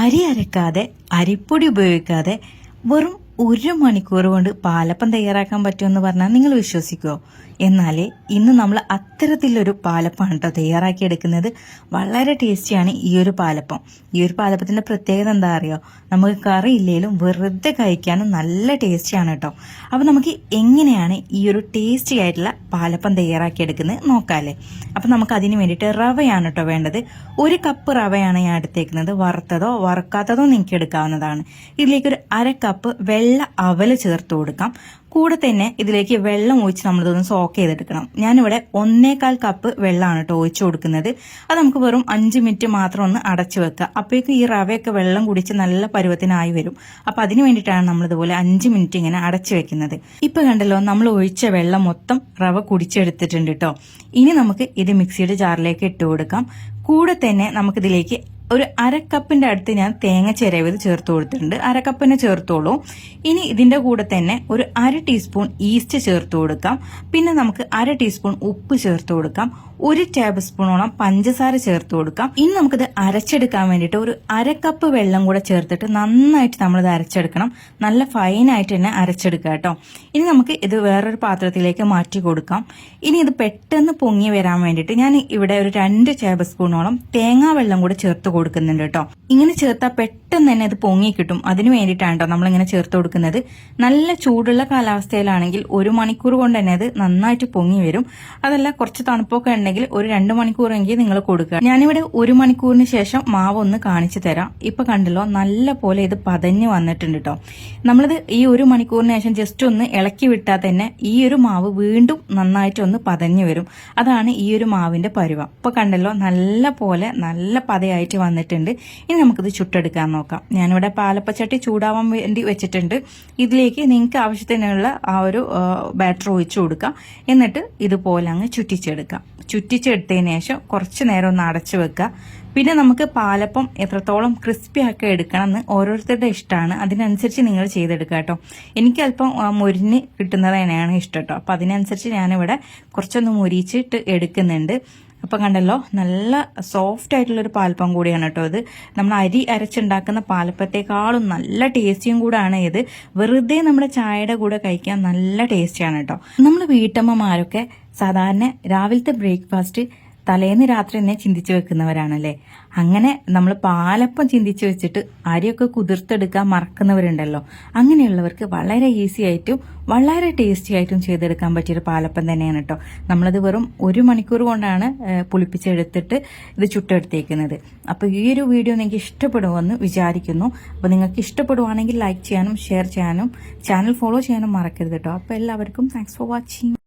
അരി അരക്കാതെ അരിപ്പൊടി ഉപയോഗിക്കാതെ വെറും 1 മണിക്കൂർ കൊണ്ട് പാലപ്പം തയ്യാറാക്കാൻ പറ്റുമെന്ന് പറഞ്ഞാൽ നിങ്ങൾ വിശ്വസിക്കുമോ? എന്നാൽ ഇന്ന് നമ്മൾ അത്തരത്തിലൊരു പാലപ്പമാണ് കേട്ടോ തയ്യാറാക്കിയെടുക്കുന്നത്. വളരെ ടേസ്റ്റിയാണ് ഈ ഒരു പാലപ്പം. ഈ ഒരു പാലപ്പത്തിൻ്റെ പ്രത്യേകത എന്താ അറിയോ? നമുക്ക് കറി ഇല്ലെങ്കിലും വെറുതെ കഴിക്കാനും നല്ല ടേസ്റ്റിയാണ് കേട്ടോ. അപ്പോൾ നമുക്ക് എങ്ങനെയാണ് ഈ ഒരു ടേസ്റ്റി ആയിട്ടുള്ള പാലപ്പം തയ്യാറാക്കിയെടുക്കുന്നത് നോക്കാമല്ലേ? അപ്പോൾ നമുക്ക് അതിന് വേണ്ടിയിട്ട് റവയാണ് കേട്ടോ വേണ്ടത്. 1 കപ്പ് റവയാണ് ഞാൻ എടുത്തേക്കുന്നത്. വറുത്തതോ വറുക്കാത്തതോ നിങ്ങൾക്ക് എടുക്കാവുന്നതാണ്. ഇതിലേക്ക് ഒരു 1/2 കപ്പ് വെള്ള അവല് ചേർത്ത് കൊടുക്കാം. കൂടെ തന്നെ ഇതിലേക്ക് വെള്ളം ഒഴിച്ച് നമ്മളിതൊന്ന് സോക്ക് ചെയ്തെടുക്കണം. ഞാനിവിടെ 1/4 കപ്പ് വെള്ളമാണ് കേട്ടോ ഒഴിച്ചു കൊടുക്കുന്നത്. അത് നമുക്ക് വെറും 5 മിനിറ്റ് മാത്രം ഒന്ന് അടച്ചു വെക്കുക. അപ്പോഴേക്കും ഈ റവയൊക്കെ വെള്ളം കുടിച്ച് നല്ല പരുവത്തിനായി വരും. അപ്പൊ അതിന് വേണ്ടിയിട്ടാണ് നമ്മളിതുപോലെ 5 മിനിറ്റ് ഇങ്ങനെ അടച്ചു വെക്കുന്നത്. ഇപ്പൊ കണ്ടല്ലോ, നമ്മൾ ഒഴിച്ച വെള്ളം മൊത്തം റവ കുടിച്ചെടുത്തിട്ടുണ്ട് കേട്ടോ. ഇനി നമുക്ക് ഇത് മിക്സിയുടെ ജാറിലേക്ക് ഇട്ട് കൊടുക്കാം. കൂടെ തന്നെ നമുക്കിതിലേക്ക് ഒരു 1/2 കപ്പിന്റെ അടുത്ത് ഞാൻ തേങ്ങ ചിരവിയത് ചേർത്ത് കൊടുത്തിട്ടുണ്ട്. 1/2 കപ്പിന് ചേർത്തോളൂ. ഇനി ഇതിന്റെ കൂടെ തന്നെ ഒരു 1/2 ടീസ്പൂൺ ഈസ്റ്റ് ചേർത്ത് കൊടുക്കാം. പിന്നെ നമുക്ക് 1/2 ടീസ്പൂൺ ഉപ്പ് ചേർത്ത് കൊടുക്കാം. 1 ടേബിൾ സ്പൂണോളം പഞ്ചസാര ചേർത്ത് കൊടുക്കാം. ഇനി നമുക്കിത് അരച്ചെടുക്കാൻ വേണ്ടിയിട്ട് ഒരു 1/2 കപ്പ് വെള്ളം കൂടെ ചേർത്തിട്ട് നന്നായിട്ട് നമ്മളിത് അരച്ചെടുക്കണം. നല്ല ഫൈനായിട്ട് തന്നെ അരച്ചെടുക്കുക കേട്ടോ. ഇനി നമുക്ക് ഇത് വേറൊരു പാത്രത്തിലേക്ക് മാറ്റി കൊടുക്കാം. ഇനി ഇത് പെട്ടെന്ന് പൊങ്ങി വരാൻ വേണ്ടിയിട്ട് ഞാൻ ഇവിടെ ഒരു 2 ടേബിൾ സ്പൂണോളം തേങ്ങാ വെള്ളം കൂടെ ചേർത്ത് കൊടുക്കുന്നുണ്ട് കേട്ടോ. ഇങ്ങനെ ചേർത്താൽ പെട്ടെന്ന് തന്നെ ഇത് പൊങ്ങി കിട്ടും. അതിന് വേണ്ടിയിട്ടാണ് കേട്ടോ നമ്മളിങ്ങനെ ചേർത്ത് കൊടുക്കുന്നത്. നല്ല ചൂടുള്ള കാലാവസ്ഥയിലാണെങ്കിൽ 1 മണിക്കൂർ കൊണ്ട് തന്നെ അത് നന്നായിട്ട് പൊങ്ങി വരും. അതല്ല കുറച്ച് തണുപ്പൊക്കെ ഉണ്ടെങ്കിൽ ഒരു 2 മണിക്കൂറെങ്കിൽ നിങ്ങൾ കൊടുക്കുക. ഞാനിവിടെ 1 മണിക്കൂറിന് ശേഷം മാവ് ഒന്ന് കാണിച്ചു തരാം. ഇപ്പൊ കണ്ടല്ലോ, നല്ല പോലെ ഇത് പതഞ്ഞ് വന്നിട്ടുണ്ട് കേട്ടോ. നമ്മളിത് ഈ 1 മണിക്കൂറിന് ശേഷം ജസ്റ്റ് ഒന്ന് ഇളക്കി വിട്ടാൽ തന്നെ ഈ ഒരു മാവ് വീണ്ടും നന്നായിട്ട് ഒന്ന് പതഞ്ഞു വരും. അതാണ് ഈ ഒരു മാവിന്റെ പരുവം. ഇപ്പൊ കണ്ടല്ലോ, നല്ല പോലെ നല്ല പതയായിട്ട് വന്നിട്ടുണ്ട്. ഇനി നമുക്കിത് ചുട്ടെടുക്കാൻ നോക്കാം. ഞാനിവിടെ പാലപ്പച്ചട്ടി ചൂടാവാൻ വേണ്ടി വെച്ചിട്ടുണ്ട്. ഇതിലേക്ക് നിങ്ങൾക്ക് ആവശ്യത്തിനുള്ള ആ ഒരു ബാറ്റർ ഒഴിച്ചു കൊടുക്കാം. എന്നിട്ട് ഇതുപോലെ അങ്ങ് ചുറ്റിച്ചെടുക്കാം. ചുറ്റിച്ചെടുത്തതിന് ശേഷം കുറച്ച് നേരം ഒന്ന് അടച്ചു വെക്കുക. പിന്നെ നമുക്ക് പാലപ്പം എത്രത്തോളം ക്രിസ്പി ആക്കി എടുക്കണം എന്ന് ഓരോരുത്തരുടെ ഇഷ്ടമാണ്. അതിനനുസരിച്ച് നിങ്ങൾ ചെയ്തെടുക്കുക കേട്ടോ. എനിക്ക് അല്പം മുരിഞ്ഞ് കിട്ടുന്നത് തന്നെയാണ് ഇഷ്ടം കേട്ടോ. അപ്പം അതിനനുസരിച്ച് ഞാനിവിടെ കുറച്ചൊന്ന് മുരിച്ചിട്ട് എടുക്കുന്നുണ്ട്. അപ്പം കണ്ടല്ലോ, നല്ല സോഫ്റ്റ് ആയിട്ടുള്ളൊരു പാലപ്പം കൂടിയാണ് കേട്ടോ ഇത്. നമ്മൾ അരി അരച്ചുണ്ടാക്കുന്ന പാലപ്പത്തെക്കാളും നല്ല ടേസ്റ്റിയും കൂടാണ് ഇത്. വെറുതെ നമ്മുടെ ചായയുടെ കൂടെ കഴിക്കാൻ നല്ല ടേസ്റ്റിയാണ് കേട്ടോ. നമ്മൾ വീട്ടമ്മമാരൊക്കെ സാധാരണ രാവിലത്തെ ബ്രേക്ക്ഫാസ്റ്റ് തലേന്ന് രാത്രി തന്നെ ചിന്തിച്ചു വെക്കുന്നവരാണല്ലേ. അങ്ങനെ നമ്മൾ പാലപ്പം ചിന്തിച്ചു വെച്ചിട്ട് അരിയൊക്കെ കുതിർത്തെടുക്കാൻ മറക്കുന്നവരുണ്ടല്ലോ. അങ്ങനെയുള്ളവർക്ക് വളരെ ഈസി ആയിട്ടും വളരെ ടേസ്റ്റി ആയിട്ടും ചെയ്തെടുക്കാൻ പറ്റിയൊരു പാലപ്പം തന്നെയാണ് കേട്ടോ. നമ്മളത് വെറും 1 മണിക്കൂർ കൊണ്ടാണ് പുളിപ്പിച്ചെടുത്തിട്ട് ഇത് ചുട്ടെടുത്തേക്കുന്നത്. അപ്പോൾ ഈ ഒരു വീഡിയോ നിങ്ങൾക്ക് ഇഷ്ടപ്പെടുമെന്ന് വിചാരിക്കുന്നു. അപ്പോൾ നിങ്ങൾക്ക് ഇഷ്ടപ്പെടുവാണെങ്കിൽ ലൈക്ക് ചെയ്യാനും ഷെയർ ചെയ്യാനും ചാനൽ ഫോളോ ചെയ്യാനും മറക്കരുത് കേട്ടോ. അപ്പോൾ എല്ലാവർക്കും താങ്ക്സ് ഫോർ വാച്ചിങ്.